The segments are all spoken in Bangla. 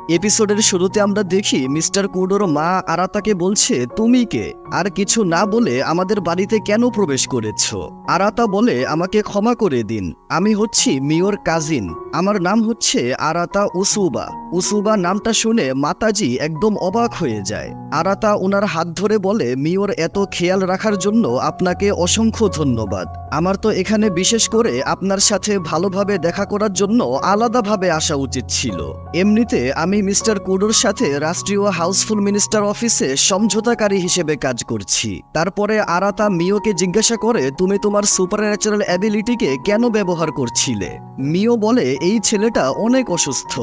এপিসোডের শুরুতে আমরা দেখি মিস্টার কুডোর মা আরাতাকে বলছে, তুমি কে, আর কিছু না বলে আমাদের বাড়িতে কেন প্রবেশ করেছো? আরাতা বলে, আমাকে ক্ষমা করে দিন, আমি হচ্ছি মিওর কাজিন, আমার নাম হচ্ছে আরাতা উসুবা। উসুবা নামটা শুনে মাতাজি একদম অবাক হয়ে যায়। আরাতা ওনার হাত ধরে বলে, মিওর এত খেয়াল রাখার জন্য আপনাকে অসংখ্য ধন্যবাদ। আমার তো এখানে বিশেষ করে আপনার সাথে ভালোভাবে দেখা করার জন্য আলাদাভাবে আসা উচিত ছিল। এমনিতে আমি মিস্টার কুডোর সাথে রাষ্ট্রীয় হাউসফুল মিনিস্টার অফিসে সমঝোতাকারী হিসেবে কাজ করছি। তারপরে আরাতা মিওকে জিজ্ঞাসা করে, তুমি তোমার সুপারন্যাচারাল অ্যাবিলিটিকে কেন ব্যবহার করছিলে? মিও বলে, এই ছেলেটা অনেক অসুস্থ,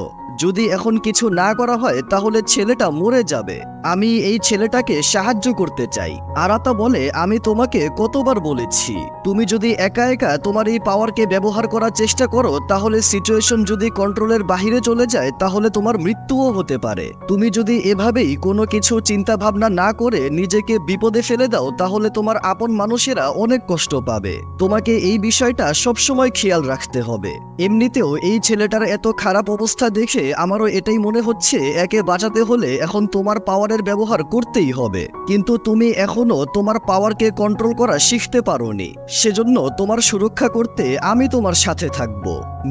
যদি এখন কিছু না করা হয় তাহলে ছেলেটা মরে যাবে, আমি এই ছেলেটাকে সাহায্য করতে চাই। আরাতা বলে, আমি তোমাকে কতবার বলেছি, তুমি যদি একা একা তোমার এই পাওয়ারকে ব্যবহার করার চেষ্টা করো তাহলে সিচুয়েশন যদি কন্ট্রোলের বাহিরে চলে যায় তাহলে তোমার মৃত্যুও হতে পারে। তুমি যদি এভাবেই কোনো কিছু চিন্তা ভাবনা না করে নিজেকে বিপদে ফেলে দাও তাহলে তোমার আপন মানুষেরা অনেক কষ্ট পাবে। তোমাকে এই বিষয়টা সবসময় খেয়াল রাখতে হবে। এমনিতেও এই ছেলেটার এত খারাপ অবস্থা দেখে আমারও এটাই মনে হচ্ছে, একে বাঁচাতে হলে এখন তোমার পাওয়ারের ব্যবহার করতেই হবে, কিন্তু তুমি এখনো তোমার পাওয়ারকে কন্ট্রোল করা শিখতে পারোনি, সেজন্য তোমার সুরক্ষা করতে আমি তোমার সাথে থাকব।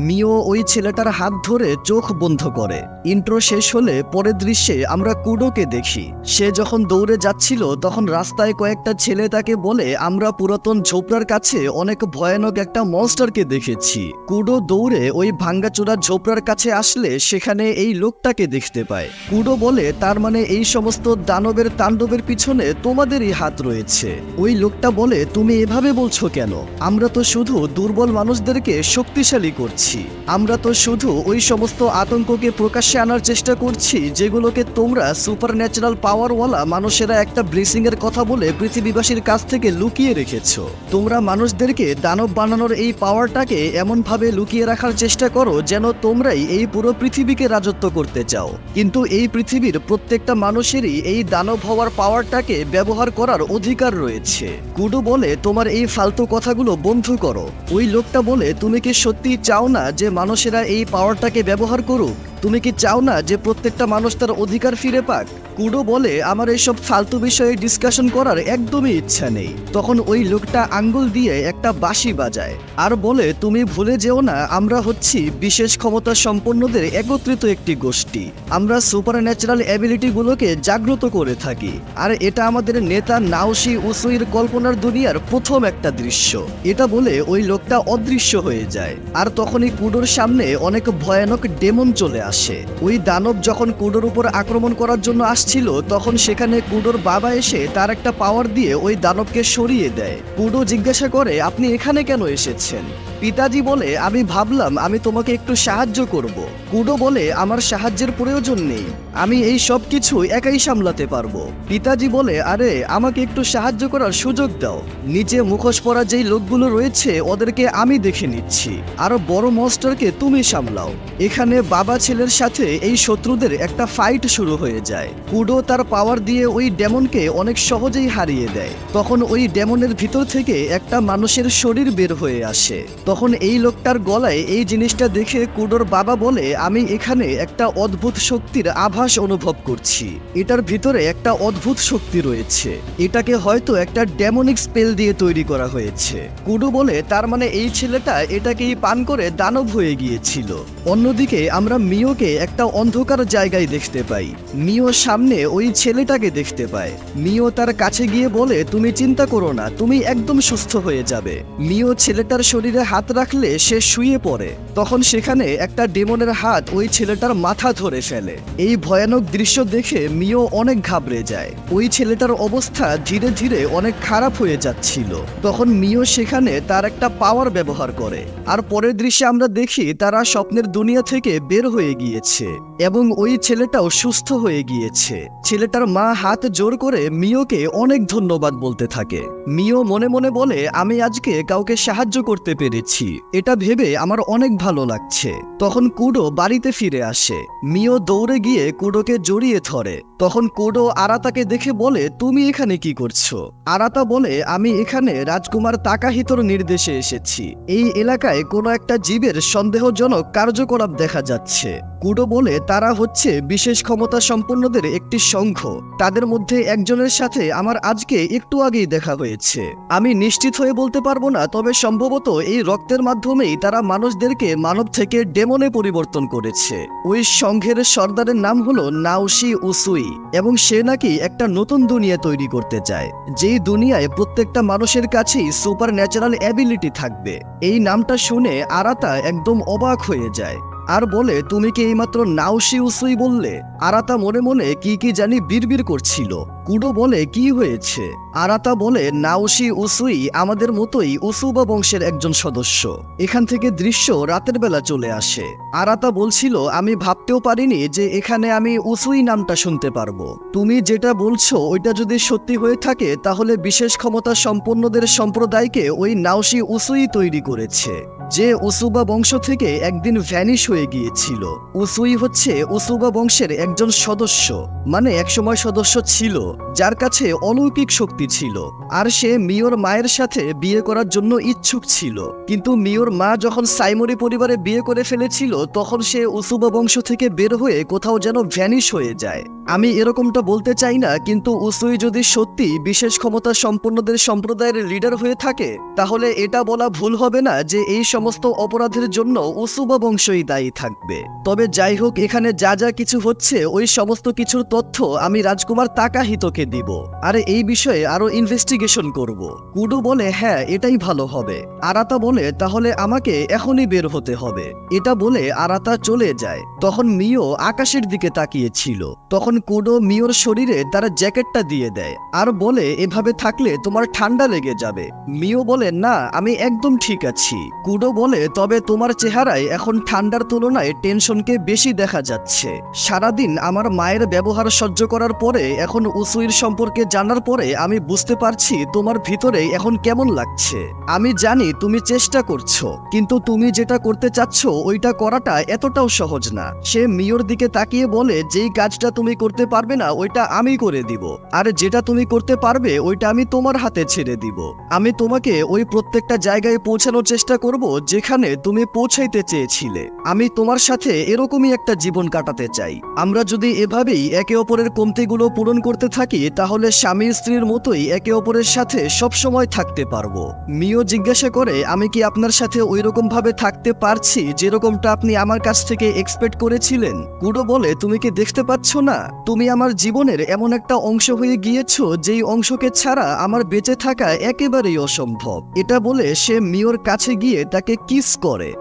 মিও ওই ছেলেটার হাত ধরে চোখ বন্ধ করে। ইন্ট্রো শেষ হলে পরের দৃশ্যে আমরা কুডোকে দেখি। সে যখন দৌড়ে যাচ্ছিল তখন রাস্তায় কয়েকটা ছেলে তাকে বলে, আমরা পুরাতন ঝোপড়ার কাছে অনেক ভয়ানক একটা মনস্টারকে দেখেছি। কুডো দৌড়ে ওই ভাঙ্গাচোরা ঝোপড়ার কাছে আসলে সেখানে এই লোকটাকে দেখতে পায়। কুডো বলে, তার মানে এই সমস্ত দানবের তাণ্ডবের পিছনে তোমাদেরই হাত রয়েছে। ওই লোকটা বলে, তুমি এভাবে বলছো কেন? আমরা তো শুধু দুর্বল মানুষদেরকে শক্তিশালী করছি, আমরা তো শুধু ওই সমস্ত আতঙ্ককে প্রকাশ্যে আনার চেষ্টা করছি যেগুলোকে তোমরা সুপার ন্যাচারাল পাওয়ারওয়ালা মানুষেরা একটা ব্লেসিং এর কথা বলে পৃথিবীবাসীর কাছ থেকে লুকিয়ে রেখেছো। তোমরা মানুষদেরকে দানব বানানোর এই পাওয়ারটাকে এমনভাবে লুকিয়ে রাখার চেষ্টা করো যেন তোমরাই এই পুরো পৃথিবীকে রাজত্ব করতে চাও, কিন্তু এই পৃথিবীর প্রত্যেকটা মানুষেরই এই দানব হওয়ার পাওয়ারটাকে ব্যবহার করার অধিকার রয়েছে। কুডো বলে, তোমার এই ফালতু কথাগুলো বন্ধ করো। ওই লোকটা বলে, তুমি কি সত্যি চাও না যে মানুষেরা এই পাওয়ারটাকে ব্যবহার করুক? তুমি কি চাও না যে প্রত্যেকটা মানুষ তার অধিকার ফিরে পাক? কুডো বলে, আমার এইসব ফালতু বিষয়ে ডিসকাশন করার একদমই ইচ্ছা নেই। তখন ওই লোকটা আঙ্গুল দিয়ে একটা বাঁশি বাজায় আর বলে, তুমি ভুলে যেও না, আমরা হচ্ছি বিশেষ ক্ষমতা সম্পন্নদের একত্রিত একটি গোষ্ঠী। আমরা সুপার ন্যাচারাল অ্যাবিলিটিগুলোকে জাগ্রত করে থাকি, আর এটা আমাদের নেতা নাওশি উসুইর কল্পনার দুনিয়ার প্রথম একটা দৃশ্য। এটা বলে ওই লোকটা অদৃশ্য হয়ে যায়, আর তখনই কুডোর সামনে অনেক ভয়ানক ডেমন চলে আসে। ওই দানব যখন কুডোর উপর আক্রমণ করার জন্য ছিল তখন সেখানে কুডোর বাবা এসে তার একটা পাওয়ার দিয়ে ওই দানবকে সরিয়ে দেয়। কুডো জিজ্ঞাসা করে, আপনি এখানে কেন এসেছেন? পিতাজি বলে, আমি ভাবলাম আমি তোমাকে একটু সাহায্য করব। কুডো বলে, আমার সাহায্যের প্রয়োজন নেই, আমি এই সব কিছু একাই সামলাতে পারবো। পিতাজি বলে, আরে আমাকে একটু সাহায্য করার সুযোগ দাও, নিচে মুখোশ পরা যেই লোকগুলো রয়েছে ওদেরকে আমি দেখে নিচ্ছি, আরো বড় মনস্টারকে তুমি সামলাও। এখানে বাবা ছেলের সাথে এই শত্রুদের একটা ফাইট শুরু হয়ে যায়। কুডো তার পাওয়ার দিয়ে ওই ডেমনকে অনেক সহজেই হারিয়ে দেয়। তখন ওই ডেমনের ভিতর থেকে একটা মানুষের শরীর বের হয়ে আসে। তখন এই লোকটার গলায় এই জিনিসটা দেখে কুডোর বাবা বলে, আমি এখানে একটা অদ্ভুত শক্তির আভাস অনুভব করছি, এটার ভিতরে একটা অদ্ভুত শক্তি রয়েছে, এটাকে হয়তো একটা ডেমনিক স্পেল দিয়ে তৈরি করা হয়েছে। কুডো বলে, তার মানে এই ছেলেটা এটাকেই পান করে দানব হয়ে গিয়েছিল। অন্যদিকে আমরা মিওকে একটা অন্ধকার জায়গায় দেখতে পাই। মিও সামনে ওই ছেলেটাকে দেখতে পায়। মিও তার কাছে গিয়ে বলে, তুমি চিন্তা করো না, তুমি একদম সুস্থ হয়ে যাবে। মিও ছেলেটার শরীরে হাত রাখলে সে শুয়ে পড়ে। তখন সেখানে একটা ডেমনের হাত ওই ছেলেটার মাথা ধরে ফেলে। এই ভয়ানক দৃশ্য দেখে মিও অনেক ঘাবড়ে যায়। ওই ছেলেটার অবস্থা ধীরে ধীরে অনেক খারাপ হয়ে যাচ্ছিল। তখন মিও সেখানে তার একটা পাওয়ার ব্যবহার করে, আর পরের দৃশ্যে আমরা দেখি তারা স্বপ্নের দুনিয়া থেকে বের হয়ে গিয়েছে এবং ওই ছেলেটাও সুস্থ হয়ে গিয়েছে। ছেলেটার মা হাত জোর করে মিওকে অনেক ধন্যবাদ বলতে থাকে। মিও মনে মনে বলে, আমি আজকে কাউকে সাহায্য করতে পেরেছি, এটা ভেবে আমার অনেক ভালো লাগছে। তখন কুডো বাড়িতে ফিরে আসে। মিও দৌড়ে গিয়ে কুডোকে জড়িয়ে ধরে। তখন কুডো আরাতাকে দেখে বলে, তুমি এখানে কি করছো? আরাতা বলে, আমি এখানে রাজকুমার তাকাহিতোর নির্দেশে এসেছি। এই এলাকায় কোনো একটা জীবের সন্দেহজনক কার্যকলাপ দেখা যাচ্ছে। কুডো বলে তারা হচ্ছে বিশেষ ক্ষমতা সম্পন্নদের একটি সংঘ। তাদের মধ্যে একজনের সাথে আমার আজকে একটু আগেই দেখা হয়েছে। আমি নিশ্চিত হয়ে বলতে পারবো না, তবে সম্ভবত এই রক্তের মাধ্যমেই তারা মানুষদেরকে মানব থেকে ডেমনে পরিবর্তন করেছে। ওই সংঘের সর্দারের নাম হলো নাওশি উসুই এবং সে নাকি একটা নতুন দুনিয়া তৈরি করতে চায়, যেই দুনিয়ায় প্রত্যেকটা মানুষের কাছেই সুপার ন্যাচারাল অ্যাবিলিটি থাকবে। এই নামটা শুনে আরাতা একদম অবাক হয়ে যায় আর বলে, তুমি কি এইমাত্র নাওশি উসুই বললে? আরাতা মনে মনে কি কি জানি বিড়বিড় করছিল। কুডো বলে, কি হয়েছে? আরাতা বলে, নাওশি উসুই আমাদের মতোই উসুবা বংশের একজন সদস্য। এখান থেকে দৃশ্য রাতের বেলা চলে আসে। আরাতা বলছিল, আমি ভাবতেও পারিনি যে এখানে আমি উসুই নামটা শুনতে পারবো। তুমি যেটা বলছো ওইটা যদি সত্যি হয়ে থাকে, তাহলে বিশেষ ক্ষমতা সম্পন্নদের সম্প্রদায়কে ওই নাওশি উসুই তৈরি করেছে, যে উসুবা বংশ থেকে একদিন ভ্যানিশ হয়ে গিয়েছিল। উসুই হচ্ছে উসুবা বংশের একজন সদস্য, মানে একসময় সদস্য ছিল, যার কাছে অলৌকিক শক্তি ছিল। আর সে মিওর মায়ের সাথে বিয়ে করার জন্য ইচ্ছুক ছিল, কিন্তু মিওর মা যখন সাইমরি পরিবারে বিয়ে করে ফেলেছিল, তখন সে উসুবা বংশ থেকে বের হয়ে কোথাও যেন ভ্যানিশ হয়ে যায়। আমি এরকমটা বলতে চাই না, কিন্তু উসুই যদি সত্যি বিশেষ ক্ষমতা সম্পন্নদের সম্প্রদায়ের লিডার হয়ে থাকে, তাহলে এটা বলা ভুল হবে না যে এই সমস্ত অপরাধের জন্য উসুবা বংশই দায়ী থাকবে। তবে যাই হোক, এখানে যা যা কিছু হচ্ছে ওই সমস্ত কিছুর তথ্য আমি রাজকুমার তাকাহিতোকে দিব, আর এই বিষয়ে আরো ইনভেস্টিগেশন করব। কুডো বলে, হ্যাঁ এটাই ভালো হবে। আরাতা বলে, তাহলে আমাকে এখনই বের হতে হবে। এটা বলে আরাতা চলে যায়। তখন মিও আকাশের দিকে তাকিয়েছিল। তখন কুডো মিওর শরীরে তার জ্যাকেটটা দিয়ে দেয় আর বলে, এভাবে থাকলে তোমার ঠান্ডা লেগে যাবে। মিও বলে, না আমি একদম ঠিক আছি। কুডো বলে, তবে তোমার চেহারায় এখন ঠান্ডার তুলনায় টেনশনকে বেশি দেখা যাচ্ছে। সারাদিন আমার মায়ের ব্যবহার সহ্য করার পরে, এখন উসুইর সম্পর্কে জানার পরে আমি বুঝতে পারছি তোমার ভিতরে এখন কেমন লাগছে। আমি জানি তুমি চেষ্টা করছো, কিন্তু তুমি যেটা করতে চাচ্ছ ওইটা করাটা এতটাও সহজ না। সে মিওর দিকে তাকিয়ে বলে, যেই কাজটা তুমি করতে পারবে না ওইটা আমি করে দিব, আর যেটা তুমি করতে পারবে ওইটা আমি তোমার হাতে ছেড়ে দিব। আমি তোমাকে ওই প্রত্যেকটা জায়গায় পৌঁছানোর চেষ্টা করব যেখানে তুমি পৌঁছাইতে চেয়েছিলে। আমি তোমার সাথে এরকমই একটা জীবন কাটাতে চাই। আমরা যদি এভাবেই একে অপরের কমতিগুলো পূরণ করতে থাকি, তাহলে স্বামী স্ত্রীর মতোই একে অপরের সাথে সব সময় থাকতে পারবো। মিও জিজ্ঞাসা করে, আমি কি আপনার সাথে ওইরকম ভাবে থাকতে পারছি যেরকমটা আপনি আমার কাছ থেকে এক্সপেক্ট করেছিলেন? কুডো বলে, তুমি কি দেখতে পাচ্ছ না, তুমি আমার জীবনের এমন একটা অংশ হয়ে গিয়েছো যেই অংশকে ছাড়া আমার বেঁচে থাকা একেবারেই অসম্ভব। এটা বলে সে মিওর কাছে গিয়ে তাকে কিস করে।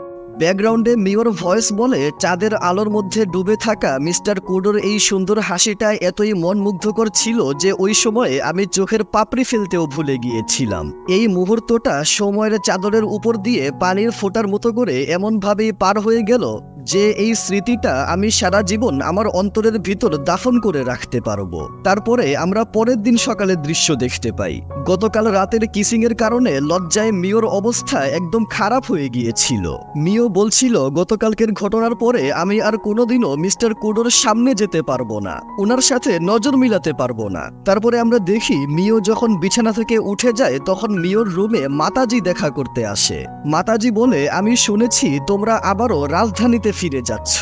ব্যাকগ্রাউন্ডে মিওর ভয়েস বলে, চাঁদের আলোর মধ্যে ডুবে থাকা মিস্টার কুডোর এই সুন্দর হাসিটা এতই মন মুগ্ধকর ছিল যে ওই সময়ে আমি চোখের পাপড়ি ফেলতেও ভুলে গিয়েছিলাম। এই মুহূর্তটা সময়ের চাদরের উপর দিয়ে পানির ফোঁটার মতো করে এমনভাবেই পার হয়ে গেল যে এই স্মৃতিটা আমি সারা জীবন আমার অন্তরের ভিতর দাফন করে রাখতে পারবো। তারপরে আমরা পরের দিন সকালের দৃশ্য দেখতে পাই। গতকাল রাতের কিসিং এর কারণে লজ্জায় মিওর অবস্থা একদম খারাপ হয়ে গিয়েছিল। মিও বলছিল, গতকালকের ঘটনার পরে আমি আর কোনোদিনও মিস্টার কুডোর সামনে যেতে পারবো না, ওনার সাথে নজর মিলাতে পারবো না। তারপরে আমরা দেখি মিও যখন বিছানা থেকে উঠে যায়, তখন মিওর রুমে মাতাজি দেখা করতে আসে। মাতাজি বলে, আমি শুনেছি তোমরা আবারও রাজধানীতে ফিরে যাচ্ছ।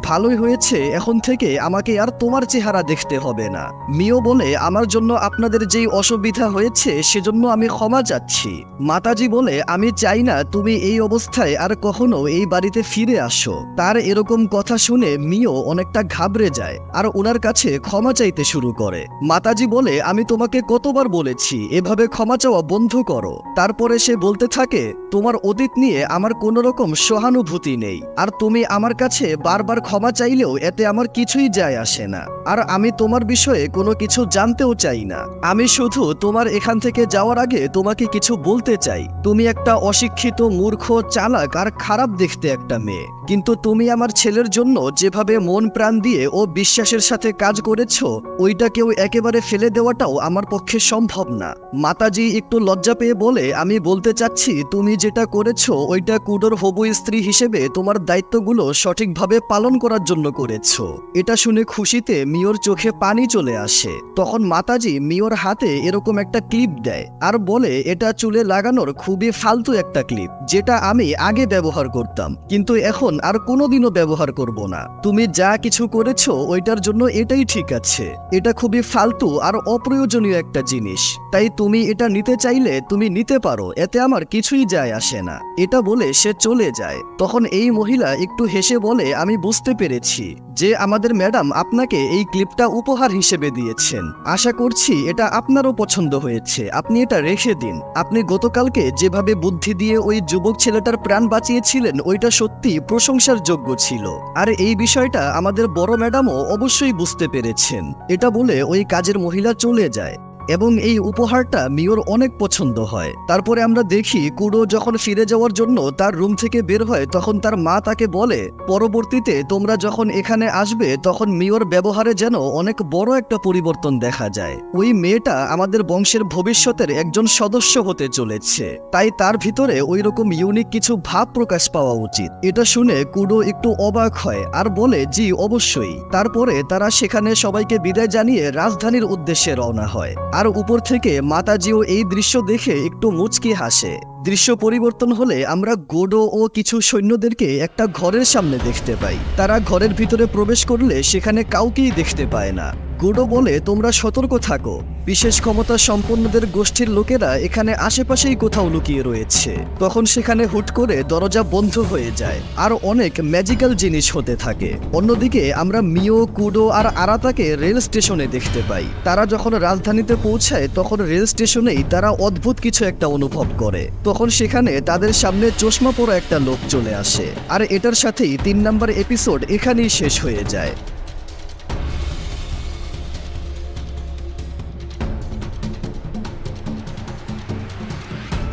ভালোই হয়েছে, এখন থেকে আমাকে আর তোমার চেহারা দেখতে হবে না। মিও বলে, আমার জন্য আপনাদের যেই অসুবিধা হয়েছে সেজন্য আমি ক্ষমা চাচ্ছি। মাতাজি বলে, আমি চাই না তুমি এই অবস্থায় আর কখনো এই বাড়িতে ফিরে আসো। তার এরকম কথা শুনে মিও অনেকটা ঘাবড়ে যায় আর ওনার কাছে ক্ষমা চাইতে শুরু করে। মাতাজি বলে, আমি তোমাকে কতবার বলেছি এভাবে ক্ষমা চাওয়া বন্ধ করো। তারপরে সে বলতে থাকে, তোমার অতীত নিয়ে আমার কোনো রকম সহানুভূতি নেই, আর তুমি আমার কাছে বারবার ক্ষমা চাইলেও এতে আমার কিছুই যায় আসে না, আর আমি তোমার বিষয়ে কোনো কিছু জানতেও চাই না। আমি শুধু তোমার এখান থেকে যাওয়ার আগে তোমাকে কিছু বলতে চাই। তুমি একটা অশিক্ষিত, মূর্খ, চালাক আর খারাপ দেখতে একটা মেয়ে, কিন্তু তুমি আমার ছেলের জন্য যেভাবে মন প্রাণ দিয়ে ও বিশ্বাসের সাথে কাজ করেছো, ওইটা কেউ একেবারে ফেলে দেওয়াটাও আমার পক্ষে সম্ভব না। মাতাজি একটু লজ্জা পেয়ে বলে, আমি বলতে চাচ্ছি তুমি যেটা করেছো ওইটা কুডোর হবু স্ত্রী হিসেবে তোমার দায়িত্বগুলো সঠিকভাবে পালন করার জন্য করেছো। এটা শুনে খুশিতে মিওর চোখে পানি চলে আসে। তখন মাতাজি মিওর হাতে এরকম একটা ক্লিপ দেয় আর বলে এটা চুলে লাগানোর খুবই ফালতু একটা ক্লিপ, যেটা আমি আগে ব্যবহার করতাম কিন্তু এখন আর কোনোদিনও ব্যবহার করব না। তুমি যা কিছু করেছো ওইটার জন্য এটাই ঠিক আছে। এটা খুবই ফালতু আর অপ্রয়োজনীয় একটা জিনিস, তাই তুমি এটা নিতে চাইলে তুমি নিতে পারো, এতে আমার কিছুই যায় আসে না। এটা বলে সে চলে যায়। তখন এই মহিলা একটু হেসে বলে, আমি বুঝতে পেরেছি যে আমাদের ম্যাডাম আপনাকে এই ক্লিপটা উপহার হিসেবে দিয়েছেন। আশা করছি এটা আপনারও পছন্দ হয়েছে, আপনি এটা রেখে দিন। আপনি গতকালকে যেভাবে বুদ্ধি দিয়ে ওই যুবক ছেলেটার প্রাণ বাঁচিয়েছিলেন ওইটা সত্যি প্রশংসার যোগ্য ছিল, আর এই বিষয়টা আমাদের বড় ম্যাডামও অবশ্যই বুঝতে পেরেছেন। এটা বলে ওই কাজের মহিলা চলে যায় এবং এই উপহারটা মিওর অনেক পছন্দ হয়। তারপরে আমরা দেখি কুডো যখন ফিরে যাওয়ার জন্য তার রুম থেকে বের হয় তখন তার মা তাকে বলে, পরবর্তীতে তোমরা যখন এখানে আসবে তখন মিওর ব্যবহারে যেন অনেক বড় একটা পরিবর্তন দেখা যায়। ওই মেয়েটা আমাদের বংশের ভবিষ্যতের একজন সদস্য হতে চলেছে, তাই তার ভিতরে ওই রকম ইউনিক কিছু ভাব প্রকাশ পাওয়া উচিত। এটা শুনে কুডো একটু অবাক হয় আর বলে, জি অবশ্যই। তারপরে তারা সেখানে সবাইকে বিদায় জানিয়ে রাজধানীর উদ্দেশ্যে রওনা হয়। আর উপর থেকে মাতাজিও এই দৃশ্য দেখে একটু মুচকি হাসে। দৃশ্য পরিবর্তন হলে আমরা গোডো ও কিছু সৈন্যদেরকে একটা ঘরের সামনে দেখতে পাই। তারা ঘরের ভিতরে প্রবেশ করলে সেখানে কাউকেই দেখতে পায় না। গোডো বলে, তোমরা সতর্ক থাকো, বিশেষ ক্ষমতা সম্পন্নদের গোষ্ঠীর লোকেরা এখানে আশেপাশেই কোথাও লুকিয়ে রয়েছে। তখন সেখানে হুট করে দরজা বন্ধ হয়ে যায় আর অনেক ম্যাজিক্যাল জিনিস হতে থাকে। অন্যদিকে আমরা মিও, কুডো আর আরাতাকে রেল স্টেশনে দেখতে পাই। তারা যখন রাজধানীতে পৌঁছায় তখন রেল স্টেশনেই তারা অদ্ভুত কিছু একটা অনুভব করে। তখন সেখানে তাদের সামনে চশমা পরা একটা লোক চলে আসে, আর এটার সাথেই 3 নম্বর এপিসোড এখানেই শেষ হয়ে যায়।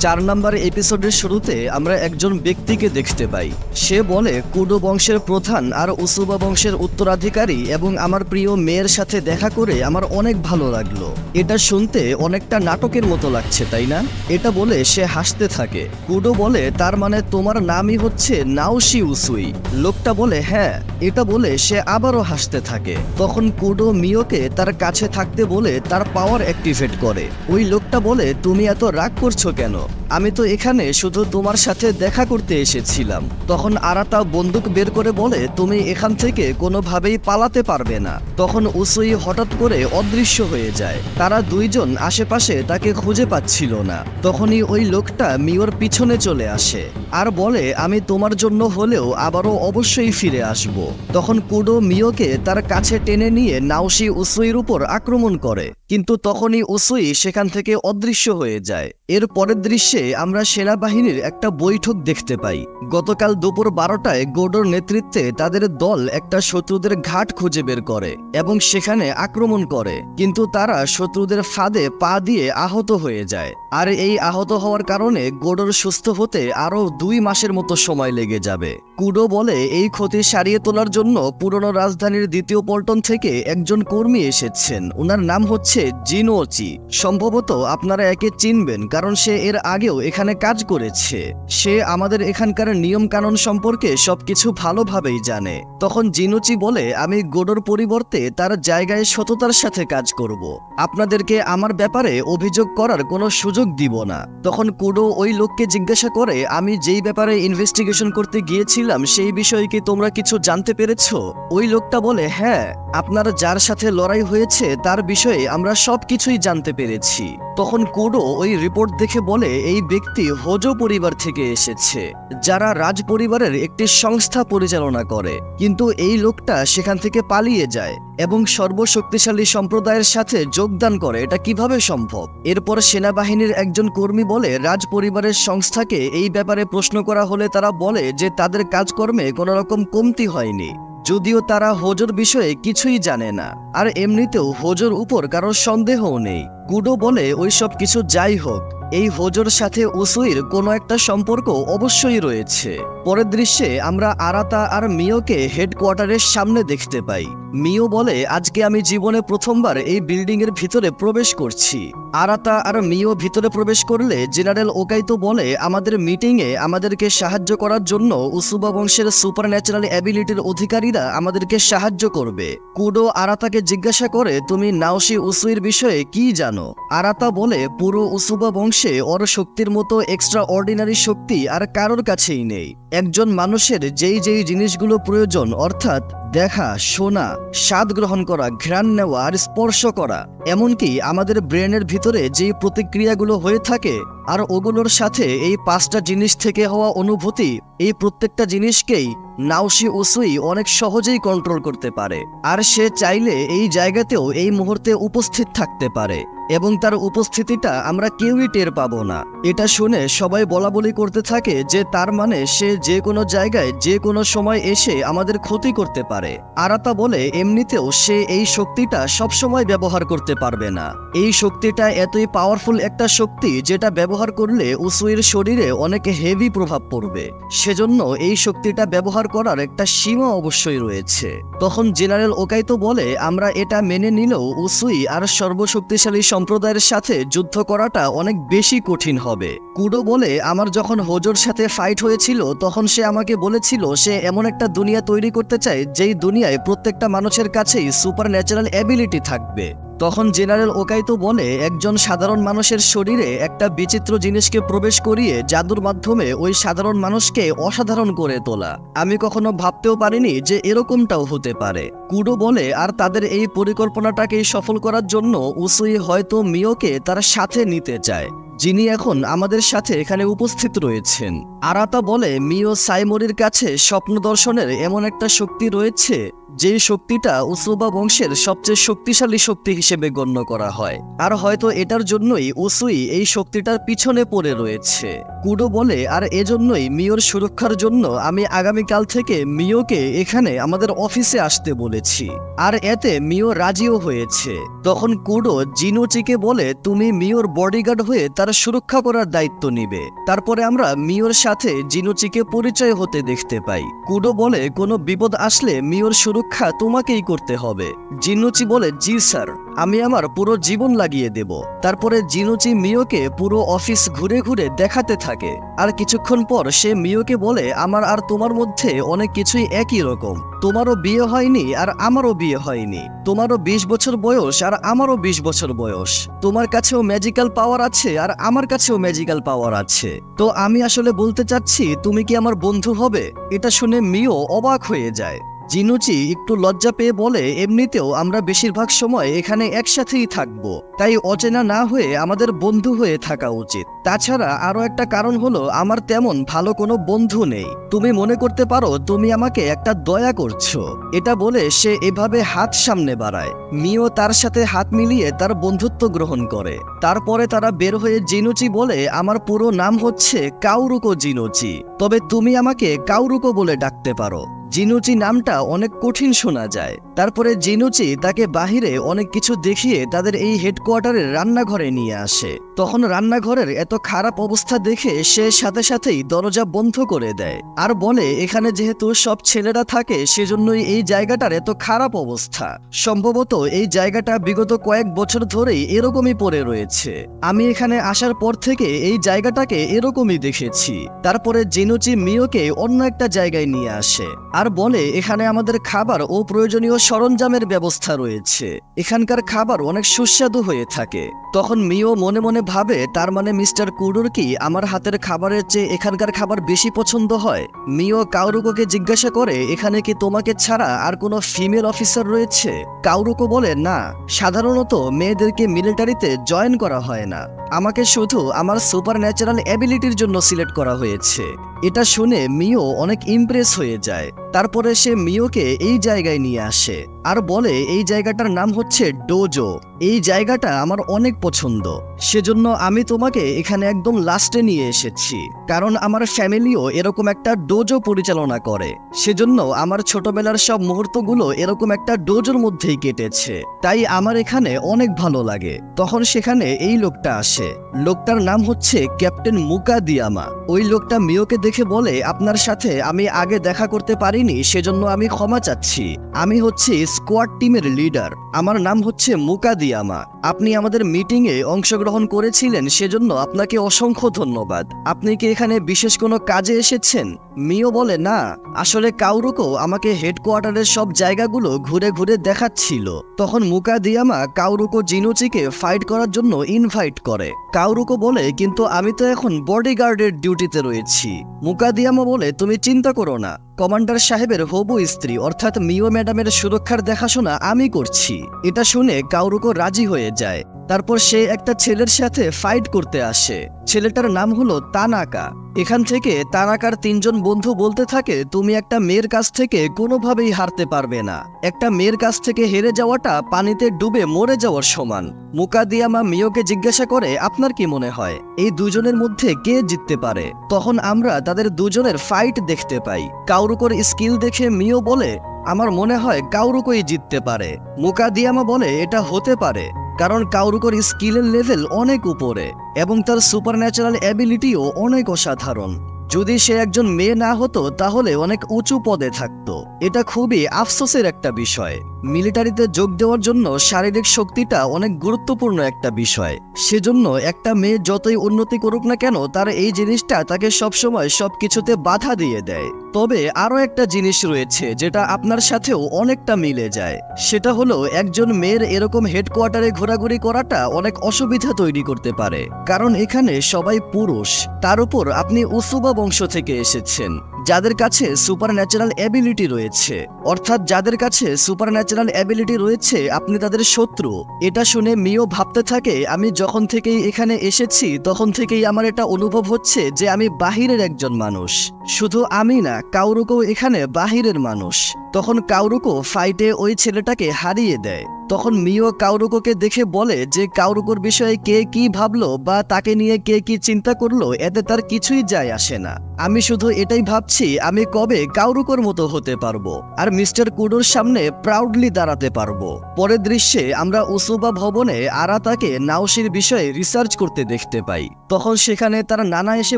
4 নম্বর এপিসোডের শুরুতে আমরা একজন ব্যক্তিকে দেখতে পাই। সে বলে, কুডো বংশের প্রধান আর উসুবা বংশের উত্তরাধিকারী এবং আমার প্রিয় মেয়ের সাথে দেখা করে আমার অনেক ভালো লাগলো। এটা শুনতে অনেকটা নাটকের মতো লাগছে তাই না? এটা বলে সে হাসতে থাকে। কুডো বলে, তার মানে তোমার নামই হচ্ছে নাওশি উসুই। লোকটা বলে, হ্যাঁ। এটা বলে সে আবারও হাসতে থাকে। তখন কুডো মিওকে তার কাছে থাকতে বলে তার পাওয়ার অ্যাক্টিভেট করে। ওই লোকটা বলে, তুমি এত রাগ করছো কেন? আমি তো এখানে শুধু তোমার সাথে দেখা করতে এসেছিলাম। তখন আরাতা বন্দুক বের করে বলে, তুমি এখান থেকে কোনোভাবেই পালাতে পারবে না। তখন উসুই হঠাৎ করে অদৃশ্য হয়ে যায়। তারা দুইজন আশেপাশে তাকে খুঁজে পাচ্ছিল না। তখনই ওই লোকটা মিওর পিছনে চলে আসে আর বলে, আমি তোমার জন্য হলেও আবারও অবশ্যই ফিরে আসব। তখন কুডো মিওকে তার কাছে টেনে নিয়ে নাওশি উসুইর উপর আক্রমণ করে, কিন্তু তখনই উসুই সেখান থেকে অদৃশ্য হয়ে যায়। এর পরের দৃশ্যে আমরা সেনাবাহিনীর একটা বৈঠক দেখতে পাই। গতকাল দুপুর 12টায় গোডোর নেতৃত্বে তাদের দল একটা শত্রুদের ঘাট খুঁজে বের করে এবং সেখানে আক্রমণ করে, কিন্তু তারা শত্রুদের ফাঁদে পা দিয়ে আহত হয়ে যায়। আর এই আহত হওয়ার কারণে গোডোর সুস্থ হতে আরও 2 মাসের মতো সময় লেগে যাবে। কুডো বলে, এই ক্ষতি সারিয়ে তোলার জন্য পুরনো রাজধানীর 2য় পল্টন থেকে একজন কর্মী এসেছেন। ওনার নাম হচ্ছে জিনোচি। সম্ভবত আপনারা একে চিনবেন কারণ সে এর আগেও এখানে কাজ করেছে। সে আমাদের এখানকার নিয়ম কানুন সম্পর্কে সবকিছু ভালোভাবেই জানে। তখন জিনোচি বলে, আমি গোডোর পরিবর্তে তার জায়গায় সততার সাথে কাজ করব। আপনাদেরকে আমার ব্যাপারে অভিযোগ করার কোনো সুযোগ দিব না। তখন কুডো ওই লোককে জিজ্ঞাসা করে, আমি যেই ব্যাপারে ইনভেস্টিগেশন করতে গিয়েছিলাম সেই বিষয়ে কি তোমরা কিছু জানতে পেরেছো? ওই লোকটা বলে, হ্যাঁ, আপনার যার সাথে লড়াই হয়েছে তার বিষয়ে আমরা সবকিছুই জানতে পেরেছি। তখন কুডো ওই রিপোর্ট দেখে বলে, এই ব্যক্তি হোজো পরিবার থেকে এসেছে, যারা রাজ পরিবারের একটি সংস্থা পরিচালনা করে। কিন্তু এই লোকটা সেখান থেকে পালিয়ে যায় এবং সর্বশক্তিশালী সম্প্রদায়ের সাথে যোগদান করে। এটা কিভাবে সম্ভব? এরপর সেনাবাহিনীর একজন কর্মী বলে, রাজ পরিবারের সংস্থাকে এই ব্যাপারে প্রশ্ন করা হলে তারা বলে যে তাদের কাজকর্মে কোনো রকম কমতি হয়নি, যদিও তারা হোজোর বিষয়ে কিছুই জানে না, আর এমনিতেও হোজোর উপর কারোর সন্দেহও নেই। কুডো বলে, ওইসব কিছু যাই হোক, এই হোজোর সাথে উসুইর কোনো একটা সম্পর্ক অবশ্যই রয়েছে। পরের দৃশ্যে আমরা আরাতা আর মিওকে হেডকোয়ার্টারের সামনে দেখতে পাই। মিও বলে আজকে আমি জীবনে প্রথমবার এই বিল্ডিং এর ভিতরে প্রবেশ করছি। আরাতা আর মিও ভিতরে প্রবেশ করলে জেনারেল ওকাইতো বলে আমাদের মিটিংয়ে আমাদেরকে সাহায্য করার জন্য উসুবা বংশের সুপারন্যাচারাল অ্যাবিলিটির অধিকারীরা আমাদেরকে সাহায্য করবে। কুডো আরাতাকে জিজ্ঞাসা করে তুমি নাওশি উসুইর বিষয়ে কি জানো? আরাতা বলে পুরো উসুবা বংশে ওর শক্তির মতো এক্সট্রা অর্ডিনারি শক্তি আর কারোর কাছেই নেই। একজন মানুষের যেই যেই জিনিসগুলো প্রয়োজন অর্থাৎ দেখা, শোনা, স্বাদ গ্রহণ করা, ঘ্রাণ নেওয়া আর স্পর্শ করা, এমনকি আমাদের ব্রেনের ভিতরে যেই প্রতিক্রিয়াগুলো হয়ে থাকে আর ওগুলোর সাথে এই 5টা জিনিস থেকে হওয়া অনুভূতি, এই প্রত্যেকটা জিনিসকেই নাওশি উসুই অনেক সহজেই কন্ট্রোল করতে পারে। আর সে চাইলে এই জায়গাতেও এই মুহূর্তে উপস্থিত থাকতে পারে এবং তার উপস্থিতিটা আমরা কেউই টের পাবো না। এটা শুনে সবাই বলাবলি করতে থাকে যে তার মানে সে যে কোনো জায়গায় যে কোনো সময় এসে আমাদের ক্ষতি করতে পারে। আরাতা বলে এমনিতেও সে এই শক্তিটা সবসময় ব্যবহার করতে পারবে না। এই শক্তিটা এতই পাওয়ারফুল একটা শক্তি যেটা ব্যবহার করলে উসুইর শরীরে অনেক হেভি প্রভাব পড়বে। সেজন্য এই শক্তিটা ব্যবহার করার একটা সীমা অবশ্যই রয়েছে। তখন জেনারেল ওকাইতো বলে আমরা এটা মেনে নিলেও উসুই আর সর্বশক্তিশালী সম্প্রদায়ের সাথে যুদ্ধ করাটা অনেক বেশি কঠিন হবে। কুডো বলে আমার যখন হোজোর সাথে ফাইট হয়েছিল তখন সে আমাকে বলেছিল সে এমন একটা দুনিয়া তৈরি করতে চায় যেই দুনিয়ায় প্রত্যেকটা মানুষের কাছেই সুপার ন্যাচারাল অ্যাবিলিটি থাকবে। তখন জেনারেল ওকাইতো বলে একজন সাধারণ মানুষের শরীরে একটা বিচিত্র জিনিসকে প্রবেশ করিয়ে জাদুর মাধ্যমে ওই সাধারণ মানুষকে অসাধারণ করে তোলা। আমি কখনো ভাবতেও পারিনি যে এরকমটাও হতে পারে। কুডো বলে আর তাদের এই পরিকল্পনাটাকে সফল করার জন্য উসুই হয়তো মিওকে তার সাথে নিতে চায়, যিনি এখন আমাদের সাথে এখানে উপস্থিত রয়েছেন। আরাতা বলে মিও সাইমোরির কাছে স্বপ্ন দর্শনের এমন একটা শক্তি রয়েছে যেই শক্তিটা উসুবা বংশের সবচেয়ে শক্তিশালী শক্তি হিসেবে গণ্য করা হয়, আর হয়তো এটার জন্যই উসুই এই শক্তিটার পিছনে পড়ে রয়েছে। কুডো বলে আর এজন্যই মিওর সুরক্ষার জন্য আমি আগামীকাল থেকে মিওকে এখানে আমাদের অফিসে আসতে বলেছি, আর এতে মিও রাজিও হয়েছে। তখন কুডো জিনুচিকে বলে তুমি মিওর বডিগার্ড হয়ে তার সুরক্ষা করার দায়িত্ব নিবে। তারপরে আমরা মিওর সাথে জিনুচিকে পরিচয় হতে দেখতে পাই। কুডো বলে কোনো বিপদ আসলে মিওর সুরক্ষা তোমাকেই করতে হবে। জিনুচি বলে জি স্যার, আমি আমার পুরো জীবন লাগিয়ে দেব। তারপরে জিনুচি মিওকে পুরো অফিস ঘুরে ঘুরে দেখাতে থাকে। আর কিছুক্ষণ পর সে মিওকে বলে আমার আর তোমার মধ্যে অনেক কিছুই একই রকম। তোমারও বিয়ে হয়নি আর আমারও বিয়ে হয়নি। তোমারও 20 বছর বয়স আর আমারও 20 বছর বয়স। তোমার কাছেও ম্যাজিক্যাল পাওয়ার আছে আর আমার কাছেও ম্যাজিক্যাল পাওয়ার আছে। তো আমি আসলে বলতে চাচ্ছি তুমি কি আমার বন্ধু হবে? এটা শুনে মিও অবাক হয়ে যায়। জিনুচি একটু লজ্জা পেয়ে বলে এমনিতেও আমরা বেশিরভাগ সময় এখানে একসাথেই থাকবো, তাই অচেনা না হয়ে আমাদের বন্ধু হয়ে থাকা উচিত। তাছাড়া আরো একটা কারণ হলো আমার তেমন ভালো কোনো বন্ধু নেই। তুমি মনে করতে পারো তুমি আমাকে একটা দয়া করছো। এটা বলে সে এভাবে হাত সামনে বাড়ায়। মিও তার সাথে হাত মিলিয়ে তার বন্ধুত্ব গ্রহণ করে। তারপরে তারা বের হয়ে জিনুচি বলে আমার পুরো নাম হচ্ছে কাউরুকো জিনুচি, তবে তুমি আমাকে কাউরুকো বলে ডাকতে পারো। জিনুচি নামটা অনেক কঠিন শোনা যায়। তারপরে জিনুচি তাকে বাহিরে অনেক কিছু দেখিয়ে তাদের এই হেডকোয়ার্টারের রান্নাঘরে নিয়ে আসে। তখন রান্নাঘরের এত খারাপ অবস্থা দেখে সে সাথে সাথেই দরজা বন্ধ করে দেয় আর বলে এখানে যেহেতু সব ছেলেরা থাকে সেজন্যই এই জায়গাটার এত খারাপ অবস্থা। সম্ভবত এই জায়গাটা বিগত কয়েক বছর ধরেই এরকমই পড়ে রয়েছে। আমি এখানে আসার পর থেকে এই জায়গাটাকে এরকমই দেখেছি। তারপরে জিনুচি মিওকে অন্য একটা জায়গায় নিয়ে আসে আর বলে এখানে আমাদের খাবার ও প্রয়োজনীয় সরঞ্জামের ব্যবস্থা রয়েছে। এখানকার খাবার অনেক সুস্বাদু হয়ে থাকে। তখন মিও মনে মনে ভাবে তার মানে মিস্টার কুডোর কি আমার হাতের খাবারের চেয়ে এখানকার খাবার বেশি পছন্দ হয়। মিও কাউরুকোকে জিজ্ঞাসা করে এখানে কি তোমাকে ছাড়া আর কোনো ফিমেল অফিসার রয়েছে? কাউরুকো বলে না, সাধারণত মেয়েদেরকে মিলিটারিতে জয়েন করা হয় না। আমাকে শুধু আমার সুপার ন্যাচারাল অ্যাবিলিটির জন্য সিলেক্ট করা হয়েছে। এটা শুনে মিও অনেক ইমপ্রেস হয়ে যায়। তারপরে সে মিওকে এই জায়গায় নিয়ে আসে আর বলে এই জায়গাটার নাম হচ্ছে ডোজো। এই জায়গাটা আমার অনেক পছন্দ, সেজন্য আমি তোমাকে এখানে একদম লাস্টে নিয়ে এসেছি, কারণ আমার ফ্যামিলিও এরকম একটা ডোজো পরিচালনা করে। সেজন্য আমার ছোটবেলার সব মুহূর্তগুলো এরকম একটা ডোজোর মধ্যেই কেটেছে, তাই আমার এখানে অনেক ভালো লাগে। তখন সেখানে এই লোকটা আসে। লোকটার নাম হচ্ছে ক্যাপ্টেন মুকাদিয়ামা। ওই লোকটা মিওকে দেখে বলে আপনার সাথে আমি আগে দেখা করতে পারিনি, সেজন্য আমি ক্ষমা চাচ্ছি। আমি হচ্ছে হচ্ছি স্কোয়াড টিমের লিডার। আমার নাম হচ্ছে মুকাদিয়ামা। আপনি আমাদের মিটিংয়ে অংশগ্রহণ করেছিলেন, সেজন্য আপনাকে অসংখ্য ধন্যবাদ। আপনি কি এখানে বিশেষ কোনো কাজে এসেছেন? মিও বলে, না, আসলে কাউরুকো আমাকে হেডকোয়ার্টারের সব জায়গাগুলো ঘুরে ঘুরে দেখাচ্ছিল। তখন মুকাদিয়ামা কাউরুকো জিনুচিকে ফাইট করার জন্য ইনভাইট করে। কাউরুকো বলে, কিন্তু আমি তো এখন বডিগার্ডের ডিউটিতে রয়েছি। মুকাদিয়ামা বলে, তুমি চিন্তা করো না, কমান্ডার সাহেবের হবু স্ত্রী অর্থাৎ মিও ম্যাডামের সুরক্ষার দেখাশোনা আমি করছি। এটা শুনে কাউরুকো রাজি হয়ে যায়। তারপর সে একটা ছেলের সাথে ফাইট করতে আসে। ছেলেটার নাম হলো তানাকা। এখান থেকে তানাকার 3 জন বন্ধু বলতে থাকে, তুমি একটা মেয়ের কাছ থেকে কোনোভাবেই হারতে পারবে না। একটা মেয়ের কাছ থেকে হেরে যাওয়াটা পানিতে ডুবে মরে যাওয়ার সমান। মুকাদিয়ামা মিওকে জিজ্ঞাসা করে, আপনার কি মনে হয় এই দুজনের মধ্যে কে জিততে পারে? তখন আমরা তাদের দুজনের ফাইট দেখতে পাই। কাউরুকোর স্কিল দেখে মিও বলে, আমার মনে হয় কাউরুকোই জিততে পারে। মুকাদিয়ামা বলে, এটা হতে পারে, কারণ কাউরুকোর স্কিলের লেভেল অনেক উপরে এবং তার সুপারন্যাচারাল অ্যাবিলিটিও অনেক অসাধারণ। যদি সে একজন মেয়ে না হতো তাহলে অনেক উঁচু পদে থাকতো। এটা খুবই আফসোসের একটা বিষয়। মিলিটারিতে যোগ দেওয়ার জন্য শারীরিক শক্তিটা অনেক গুরুত্বপূর্ণ একটা বিষয়। সেজন্য একটা মেয়ে যতই উন্নতি করুক না কেন, তার এই জিনিসটা তাকে সবসময় সবকিছুতে বাধা দিয়ে দেয়। তবে আরও একটা জিনিস রয়েছে যেটা আপনার সাথেও অনেকটা মিলে যায়। সেটা হলো একজন মেয়ের এরকম হেডকোয়ার্টারে ঘোরাঘুরি করাটা অনেক অসুবিধা তৈরি করতে পারে, কারণ এখানে সবাই পুরুষ। তার উপর আপনি উসুবা বংশ থেকে এসেছেন, যাদের কাছে সুপারন্যাচারাল অ্যাবিলিটি রয়েছে। অর্থাৎ যাদের কাছে সুপারন্যাচারাল অ্যাবিলিটি রয়েছে আপনি তাদের শত্রু। এটা শুনে মিও ভাবতে থাকে, আমি যখন থেকেই এখানে এসেছি তখন থেকেই আমার এটা অনুভব হচ্ছে যে আমি বাহিরের একজন মানুষ। শুধু আমি না, কাউরুকো এখানে বাহিরের মানুষ। তখন কাউরুকো ফাইটে ওই ছেলেটাকে হারিয়ে দেয়। তখন মিও কাউরুকোকে দেখে বলে যে কাউরুকোর বিষয়ে কে কি ভাবলো বা তাকে নিয়ে কে কি চিন্তা করলো এতে তার কিছুই যায় আসে না। আমি শুধু এটাই ভাবছি আমি কবে কাউরুকোর মতো হতে পারবো আর মিস্টার কুডোর সামনে প্রাউডলি দাঁড়াতে পারবো। পরের দৃশ্যে আমরা উসুবা ভবনে আরাতাকে নাওশির বিষয়ে রিসার্চ করতে দেখতে পাই। তখন সেখানে তার নানা এসে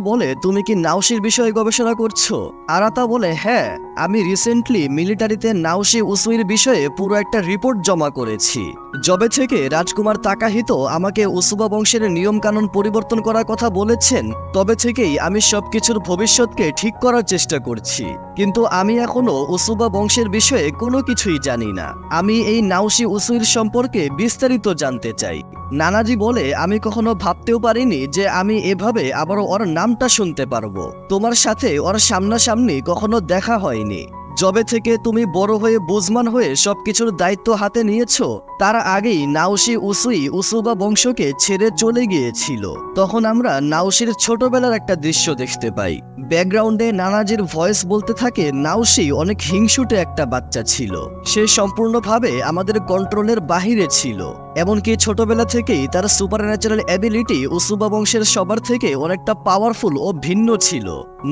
বলে, তুমি কি নাওশির বিষয়ে গবেষণা করছো? আরাতা বলে, হ্যাঁ, আমি রিসেন্টলি মিলিটারিতে নাওশি উসুইর বিষয়ে পুরো একটা রিপোর্ট জমা করেছি। যবে থেকে রাজকুমার তাকাহিতো আমাকে উসুবা বংশের নিয়ম কানুন পরিবর্তন করার কথা বলেছেন, তবে থেকেই আমি সবকিছুর ভবিষ্যৎকে ঠিক করার চেষ্টা করছি। কিন্তু আমি এখনো উসুবা বংশের বিষয়ে কোনো কিছুই জানি না। আমি এই নাওশি উসুইর সম্পর্কে বিস্তারিত জানতে চাই। নানাজি বলে, আমি কখনো ভাবতেও পারিনি যে আমি এভাবে আবারও ওর নামটা শুনতে পারবো। তোমার সাথে ওর সামনাসামনি কখনো দেখা হয়নি। যবে থেকে তুমি বড় হয়ে বুঝমান হয়ে সবকিছুর দায়িত্ব হাতে নিয়েছো, তার আগেই নাওশি উসুই উসুবা বংশকে ছেড়ে চলে গিয়েছিল। তখন আমরা নাওশির ছোটবেলার একটা দৃশ্য দেখতে পাই। ব্যাকগ্রাউন্ডে নানাজির ভয়েস বলতে থাকে, নাওশি অনেক হিংসুটে একটা বাচ্চা ছিল। সে সম্পূর্ণভাবে আমাদের কন্ট্রোলের বাহিরে ছিল। এমনকি ছোটবেলা থেকেই তার সুপারন্যাচারাল অ্যাবিলিটি উসুবা বংশের সবার থেকে অনেকটা পাওয়ারফুল ও ভিন্ন ছিল।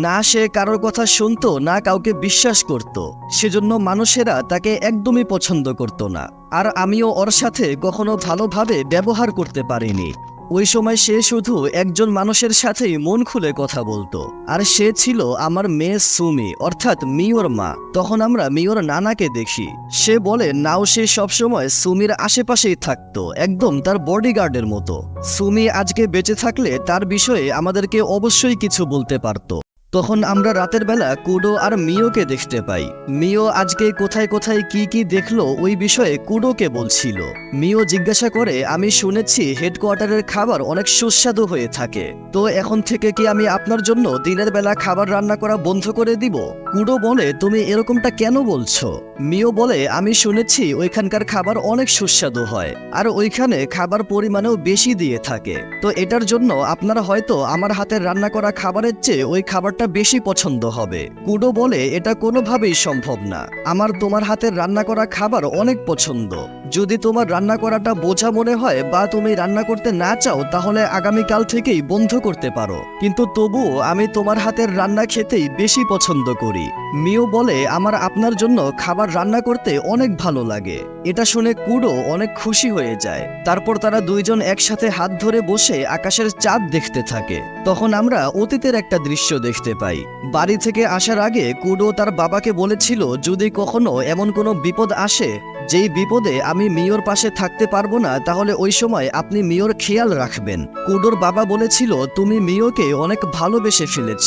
না সে কারোর কথা শুনতো, না কাউকে বিশ্বাস করত। সেজন্য মানুষেরা তাকে একদমই পছন্দ করত না। আর আমিও ওর সাথে কখনো ভালোভাবে ব্যবহার করতে পারিনি। ওই সময় সে শুধু একজন মানুষের সাথেই মন খুলে কথা বলতো, আর সে ছিল আমার মেয়ে সুমি অর্থাৎ মিওর মা। তখন আমরা মিওর নানাকে দেখি। সে বলে নাওশি সবসময় সুমির আশেপাশেই থাকতো, একদম তার বডিগার্ডের মতো। সুমি আজকে বেঁচে থাকলে তার বিষয়ে আমাদেরকে অবশ্যই কিছু বলতে পারতো। তখন আমরা রাতের বেলা কুডো আর মিওকে দেখতে পাই। মিও আজকে কোথায় কোথায় কি কি দেখলো ওই বিষয়ে কুডোকে বলছিল। মিও জিজ্ঞাসা করে, আমি শুনেছি হেডকোয়ার্টারের খাবার অনেক সুস্বাদু হয়ে থাকে, তো এখন থেকে কি আমি আপনার জন্য দিনের বেলা খাবার রান্না করা বন্ধ করে দিব? কুডো বলে, তুমি এরকমটা কেন বলছো? মিও বলে, আমি শুনেছি ওইখানকার খাবার অনেক সুস্বাদু হয় আর ওইখানে খাবার পরিমাণেও বেশি দিয়ে থাকে, তো এটার জন্য আপনার হয়তো আমার হাতের রান্না করা খাবারের চেয়ে ওই খাবারটা বেশি পছন্দ হবে। কুডো বলে, এটা কোনোভাবেই সম্ভব না। আমার তোমার হাতের রান্না করা খাবার অনেক পছন্দ। যদি তোমার রান্না করাটা বোঝা মনে হয় বা তুমি রান্না করতে না চাও তাহলে আগামীকাল থেকেই বন্ধ করতে পারো, কিন্তু তবুও আমি তোমার হাতের রান্না খেতেই বেশি পছন্দ করি। মিও বলে, আমার আপনার জন্য খাবার রান্না করতে অনেক ভালো লাগে। এটা শুনে কুডো অনেক খুশি হয়ে যায়। তারপর তারা দুইজন একসাথে হাত ধরে বসে আকাশের চাঁদ দেখতে থাকে। তখন আমরা অতীতের একটা দৃশ্য দেখতে দেখতে পাই। বাড়ি থেকে আসার আগে কুডো তার বাবাকে বলেছিল যদি কখনো এমন কোনো বিপদ আসে যেই বিপদে আমি মিওর পাশে থাকতে পারবো না, তাহলে ওই সময় আপনি মিওর খেয়াল রাখবেন। কুডোর বাবা বলেছিল তুমি মিওকে অনেক ভালোবেসে ফেলেছ।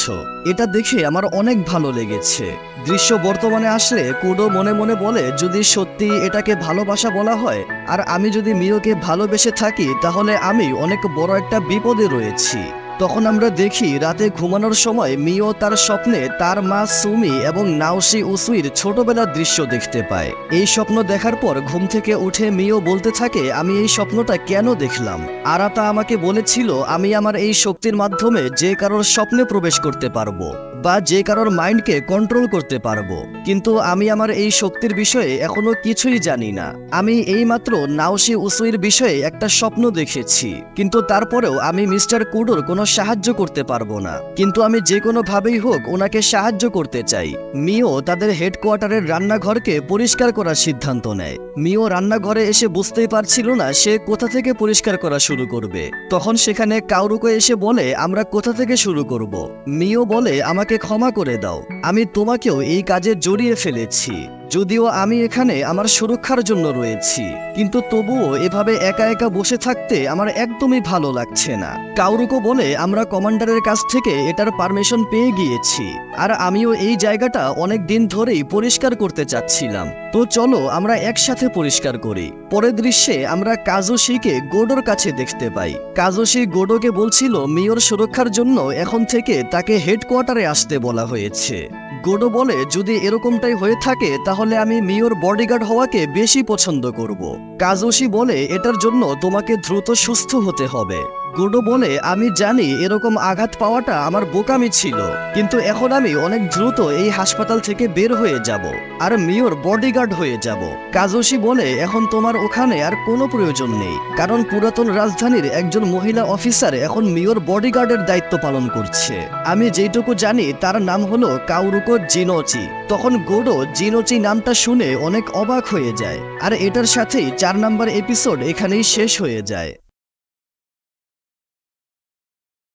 এটা দেখে আমার অনেক ভালো লেগেছে। দৃশ্য বর্তমানে আসলে কুডো মনে মনে বলে যদি সত্যি এটাকে ভালোবাসা বলা হয় আর আমি যদি মিওকে ভালোবেসে থাকি তাহলে আমি অনেক বড় একটা বিপদে রয়েছি। তখন আমরা দেখি রাতে ঘুমানোর সময় মিও তার স্বপ্নে তার মা সুমি এবং নাওশি উসুইর ছোটবেলার দৃশ্য দেখতে পায়। এই স্বপ্ন দেখার পর ঘুম থেকে উঠে মিও বলতে থাকে আমি এই স্বপ্নটা কেন দেখলাম। আরাতা আমাকে বলেছিল আমি আমার এই শক্তির মাধ্যমে যে কারোর স্বপ্নে প্রবেশ করতে পারবো বা যে কারোর মাইন্ডকে কন্ট্রোল করতে পারবো, কিন্তু আমি আমার এই শক্তির বিষয়ে এখনো কিছুই জানি না। আমি এইমাত্র নাওশি উসুইর বিষয়ে একটা স্বপ্ন দেখেছি, কিন্তু তারপরেও আমি মিস্টার কুডোর কোনো সাহায্য করতে পারবো না, কিন্তু আমি যে কোনো ভাবেই হোক ওনাকে সাহায্য করতে চাই। মিও তাদের হেডকোয়ার্টারের রান্নাঘরকে পরিষ্কার করার সিদ্ধান্ত নেয়। মিও রান্নাঘরে এসে বুঝতেই পারছিল না সে কোথা থেকে পরিষ্কার করা শুরু করবে। তখন সেখানে কাউরুকো এসে বলে আমরা কোথা থেকে শুরু করব। মিও বলে আমাকে ক্ষমা করে দাও, আমি তোমাকেও এই কাজে জড়িয়ে ফেলেছি। যদিও আমি এখানে আমার সুরক্ষার জন্য রয়েছি, কিন্তু তবুও এভাবে একা একা বসে থাকতে আমার একদমই ভালো লাগছে না। কাউরুকো বলে আমরা কমান্ডারের কাছ থেকে এটার পারমিশন পেয়ে গিয়েছি, আর আমিও এই জায়গাটা অনেক দিন ধরেই পরিষ্কার করতে চাচ্ছিলাম। তো চলো আমরা একসাথে পরিষ্কার করি। পরের দৃশ্যে আমরা কাজোশিকে গোডোর কাছে দেখতে পাই। কাজোশি গোডোকে বলছিল মিওর সুরক্ষার জন্য এখন থেকে তাকে হেডকোয়ার্টারে আসতে বলা হয়েছে। গোডো বলে যদি এরকমটাই হয়ে থাকে তাহলে আমি মিওর বডিগার্ড হওয়াকে বেশি পছন্দ করব। কাজোশি বলে এটার জন্য তোমাকে দ্রুত সুস্থ হতে হবে। গোডো বলে আমি জানি এরকম আঘাত পাওয়াটা আমার বোকামি ছিল, কিন্তু এখন আমি অনেক দ্রুত এই হাসপাতাল থেকে বের হয়ে যাব আর মিওর বডিগার্ড হয়ে যাব। কাজোশি বলে এখন তোমার ওখানে আর কোনো প্রয়োজন নেই, কারণ পুরাতন রাজধানীর একজন মহিলা অফিসার এখন মিওর বডিগার্ডের দায়িত্ব পালন করছে। আমি যেটুকু জানি তার নাম হলো কাউরুকো জিনোচি। তখন গোডো জিনোচি নামটা শুনে অনেক অবাক হয়ে যায়, আর এটার সাথেই 4 নম্বর এপিসোড এখানেই শেষ হয়ে যায়।